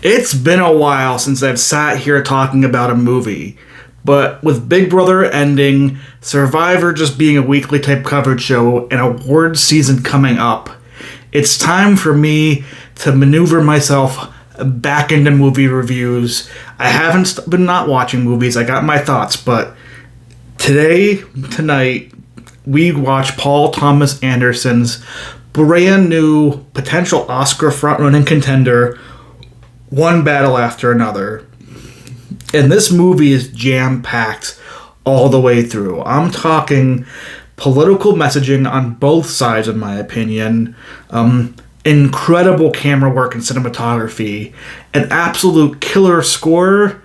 It's been a while since I've sat here talking about a movie, but with Big Brother ending, Survivor just being a weekly type coverage show, and awards season coming up, it's time for me to maneuver myself back into movie reviews. I haven't been not watching movies, I got my thoughts, but tonight, we watch Paul Thomas Anderson's brand new potential Oscar front-running contender, One Battle After Another. And this movie is jam-packed all the way through. I'm talking political messaging on both sides, in my opinion. Incredible camera work and cinematography. An absolute killer score.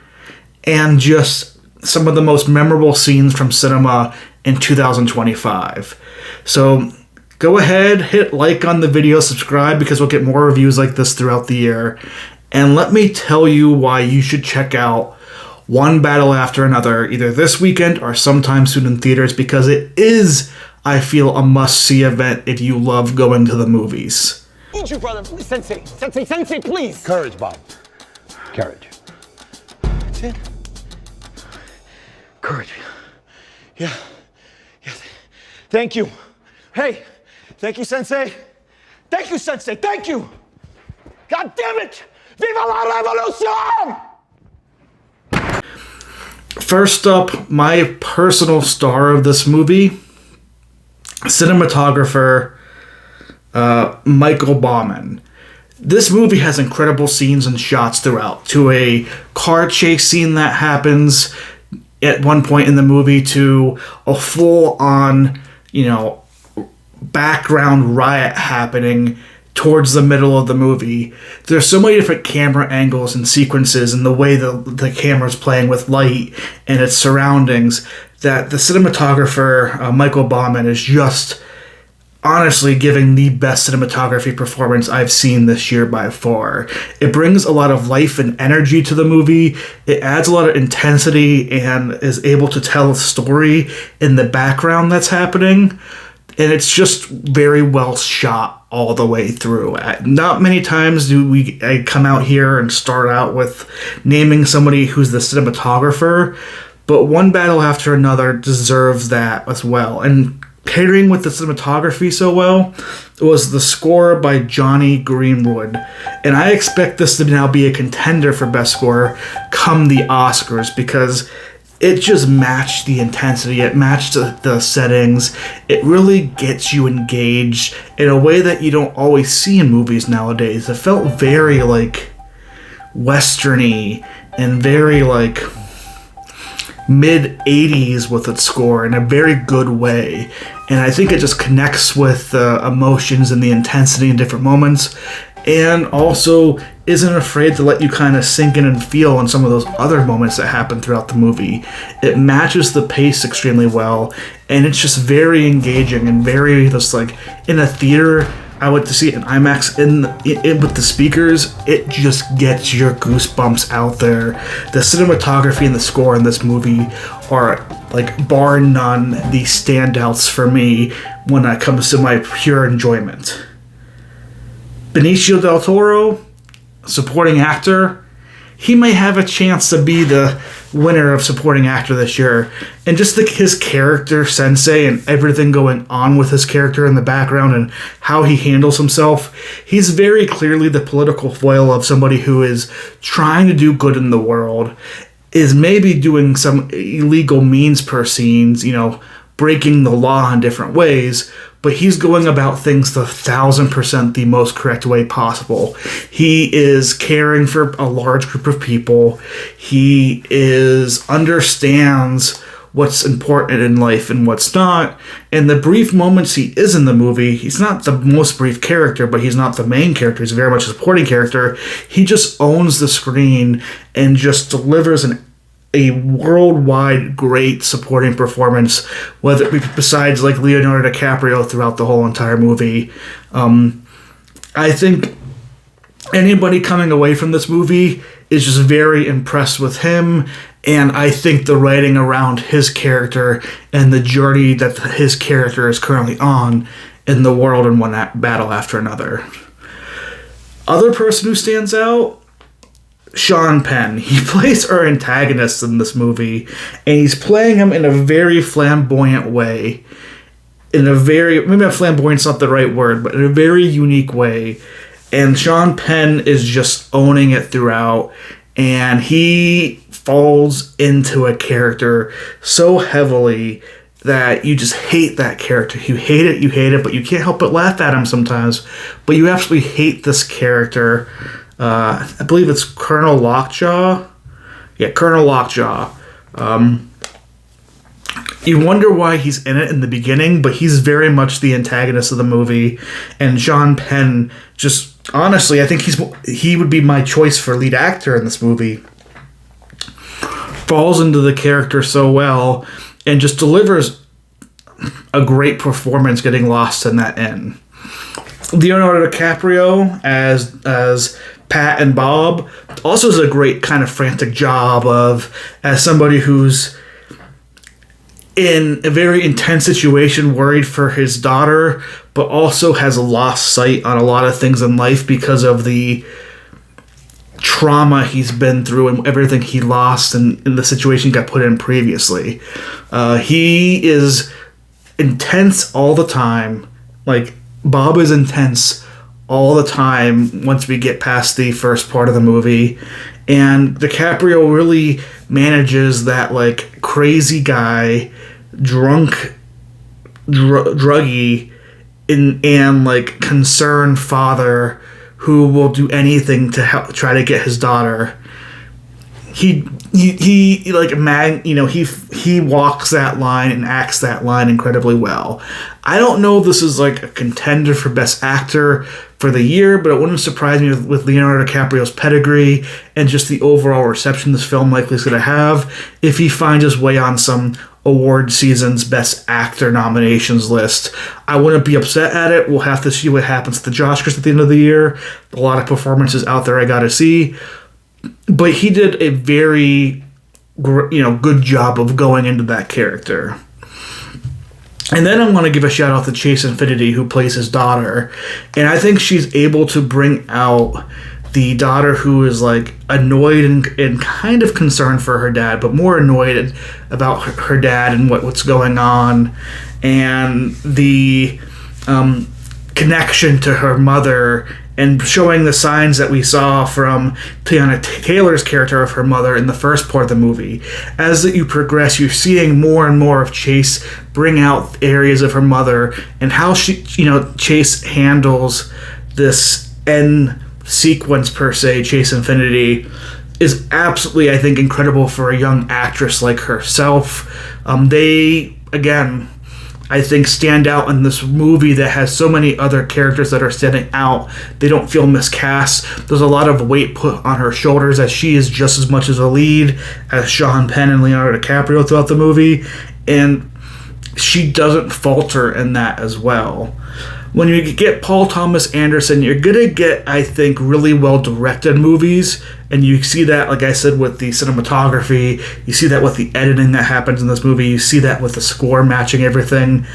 And just some of the most memorable scenes from cinema in 2025. So go ahead, hit like on the video, subscribe, because we'll get more reviews like this throughout the year. And let me tell you why you should check out One Battle After Another, either this weekend or sometime soon in theaters, because it is, I feel, a must-see event if you love going to the movies. Need you, brother. Please, Sensei, please. Courage, Bob. Courage. That's it. Courage. Yeah. Thank you. Hey, thank you, Sensei. Thank you, Sensei. Thank you. God damn it! Viva la revolution! First up, my personal star of this movie, cinematographer Michael Bauman. This movie has incredible scenes and shots throughout, to a car chase scene that happens at one point in the movie, to a full-on, background riot happening towards the middle of the movie. There's so many different camera angles and sequences, and the way the camera's playing with light and its surroundings, that the cinematographer, Michael Bauman, is just honestly giving the best cinematography performance I've seen this year by far. It brings a lot of life and energy to the movie. It adds a lot of intensity and is able to tell a story in the background that's happening. And it's just very well shot all the way through. Not many times do I come out here and start out with naming somebody who's the cinematographer, but One Battle After Another deserves that as well. And pairing with the cinematography so well was the score by Jonny Greenwood. And I expect this to now be a contender for Best Score come the Oscars, because it just matched the intensity, it matched the settings, it really gets you engaged in a way that you don't always see in movies nowadays. It felt very, western-y and very, mid-80s with its score in a very good way. And I think it just connects with the emotions and the intensity in different moments, and also isn't afraid to let you kind of sink in and feel on some of those other moments that happen throughout the movie. It matches the pace extremely well, and it's just very engaging and very just in a theater. I went to see it in IMAX in with the speakers. It just gets your goosebumps out there. The cinematography and the score in this movie are, bar none, the standouts for me when it comes to my pure enjoyment. Benicio del Toro, supporting actor, he may have a chance to be the winner of supporting actor this year. And just his character, Sensei, and everything going on with his character in the background and how he handles himself, he's very clearly the political foil of somebody who is trying to do good in the world, is maybe doing some illegal means per scenes, breaking the law in different ways, but he's going about things the 1000% the most correct way possible. He is caring for a large group of people. He understands what's important in life and what's not. And the brief moments he is in the movie, he's not the most brief character, but he's not the main character. He's very much a supporting character. He just owns the screen and just delivers a worldwide great supporting performance, whether besides Leonardo DiCaprio throughout the whole entire movie. I think anybody coming away from this movie is just very impressed with him, and I think the writing around his character and the journey that his character is currently on in the world in One Battle After Another. Other person who stands out, Sean Penn. He plays our antagonist in this movie, and he's playing him in a very flamboyant way. In a very, maybe not flamboyant's not the right word, but in a very unique way. And Sean Penn is just owning it throughout, and he falls into a character so heavily that you just hate that character. You hate it, but you can't help but laugh at him sometimes. But you absolutely hate this character. I believe it's Colonel Lockjaw. Yeah, Colonel Lockjaw. You wonder why he's in it in the beginning, but he's very much the antagonist of the movie. And Sean Penn, just honestly, I think he would be my choice for lead actor in this movie. Falls into the character so well and just delivers a great performance, getting lost in that end. Leonardo DiCaprio as Pat and Bob also does a great kind of frantic job of, as somebody who's in a very intense situation, worried for his daughter, but also has lost sight on a lot of things in life because of the trauma he's been through and everything he lost and the situation he got put in previously. He is intense all the time. Like, Bob is intense all the time once we get past the first part of the movie. And DiCaprio really manages that, like, crazy guy, drunk, druggy, and like, concerned father who will do anything to help try to get his daughter. He walks that line and acts that line incredibly well. I don't know if this is like a contender for Best Actor for the year, but it wouldn't surprise me with Leonardo DiCaprio's pedigree and just the overall reception this film likely is going to have if he finds his way on some award season's Best Actor nominations list. I wouldn't be upset at it. We'll have to see what happens to the Oscars at the end of the year. A lot of performances out there I got to see. But he did a very, good job of going into that character. And then I want to give a shout out to Chase Infinity, who plays his daughter. And I think she's able to bring out the daughter who is like annoyed and kind of concerned for her dad, but more annoyed about her dad and what's going on, and the connection to her mother, and showing the signs that we saw from Teyana Taylor's character of her mother in the first part of the movie. As you progress, you're seeing more and more of Chase bring out areas of her mother and how Chase handles this end sequence per se. Chase Infinity is absolutely, I think, incredible for a young actress like herself. They, again, I think, stand out in this movie that has so many other characters that are standing out. They don't feel miscast. There's a lot of weight put on her shoulders, as she is just as much as a lead as Sean Penn and Leonardo DiCaprio throughout the movie, and she doesn't falter in that as well. When you get Paul Thomas Anderson, you're going to get, I think, really well-directed movies, and you see that, like I said, with the cinematography, you see that with the editing that happens in this movie, you see that with the score matching everything.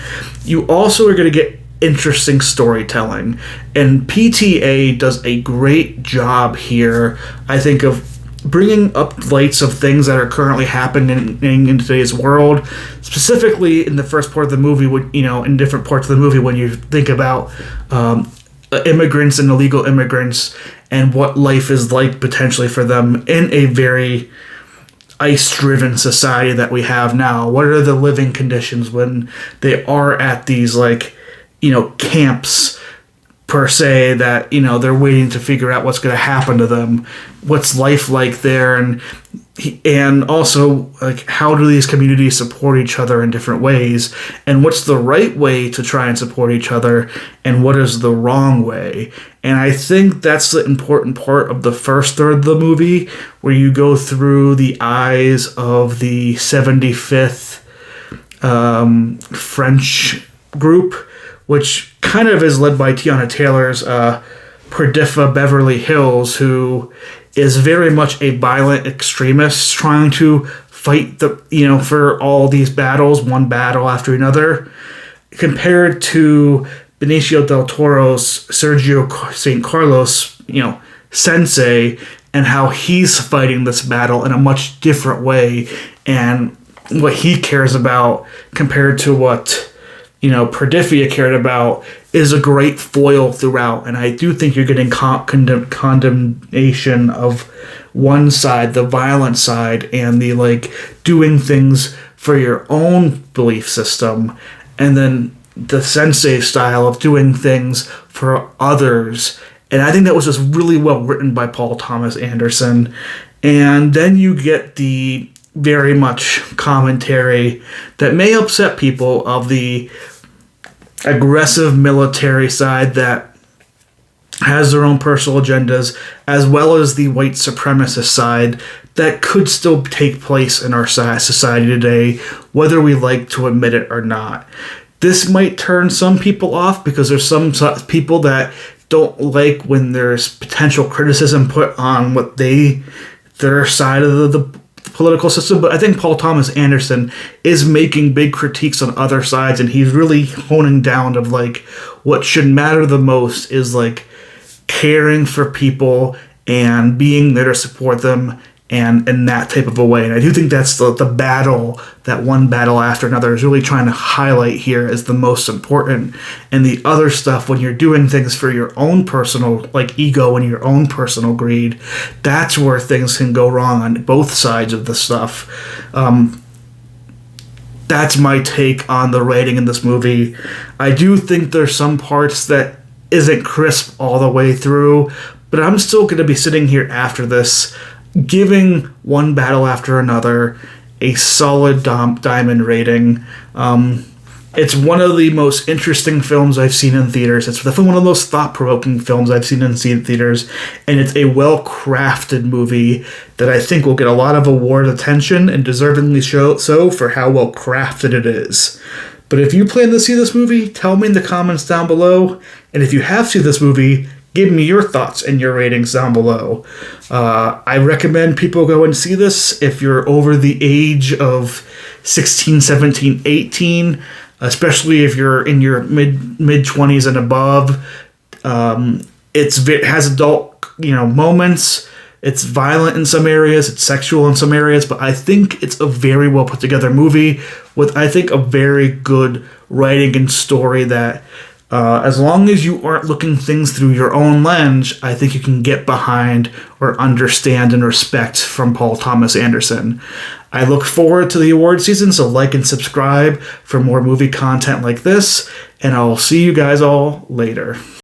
You also are going to get interesting storytelling, and PTA does a great job here, I think, of bringing up lights of things that are currently happening in today's world, specifically in the first part of the movie, in different parts of the movie when you think about immigrants and illegal immigrants and what life is like potentially for them in a very ICE-driven society that we have now. What are the living conditions when they are at these, camps per se, that they're waiting to figure out what's going to happen to them, what's life like there, and also, like, how do these communities support each other in different ways, and what's the right way to try and support each other, and what is the wrong way. And I think that's the important part of the first third of the movie, where you go through the eyes of the 75th French group, which kind of is led by Teyana Taylor's Perdiffa Beverly Hills, who is very much a violent extremist trying to fight for all these battles, one battle after another, compared to Benicio del Toro's Sergio St. Carlos, Sensei and how he's fighting this battle in a much different way, and what he cares about compared to what Perdifia cared about is a great foil throughout. And I do think you're getting condemnation of one side, the violent side, and the doing things for your own belief system, and then the Sensei style of doing things for others. And I think that was just really well written by Paul Thomas Anderson. And then you get the very much commentary that may upset people of the aggressive military side that has their own personal agendas, as well as the white supremacist side that could still take place in our society today, whether we like to admit it or not. This might turn some people off because there's some people that don't like when there's potential criticism put on their side of the political system, but I think Paul Thomas Anderson is making big critiques on other sides, and he's really honing down of what should matter the most is caring for people and being there to support them, and in that type of a way. And I do think that's the battle, that one battle after another is really trying to highlight here as the most important. And the other stuff, when you're doing things for your own personal ego and your own personal greed, that's where things can go wrong on both sides of the stuff. That's my take on the writing in this movie. I do think there's some parts that isn't crisp all the way through, but I'm still going to be sitting here after this giving one battle after another a solid diamond rating. It's one of the most interesting films I've seen in theaters. It's definitely one of the most thought-provoking films I've seen in theaters, and it's a well-crafted movie that I think will get a lot of award attention, and deservingly so for how well-crafted it is. But if you plan to see this movie, tell me in the comments down below, and if you have seen this movie, give me your thoughts and your ratings down below. I recommend people go and see this if you're over the age of 16, 17, 18, especially if you're in your mid-20s and above. It has adult moments. It's violent in some areas. It's sexual in some areas. But I think it's a very well put together movie with, I think, a very good writing and story that as long as you aren't looking things through your own lens, I think you can get behind or understand and respect from Paul Thomas Anderson. I look forward to the award season, so like and subscribe for more movie content like this, and I'll see you guys all later.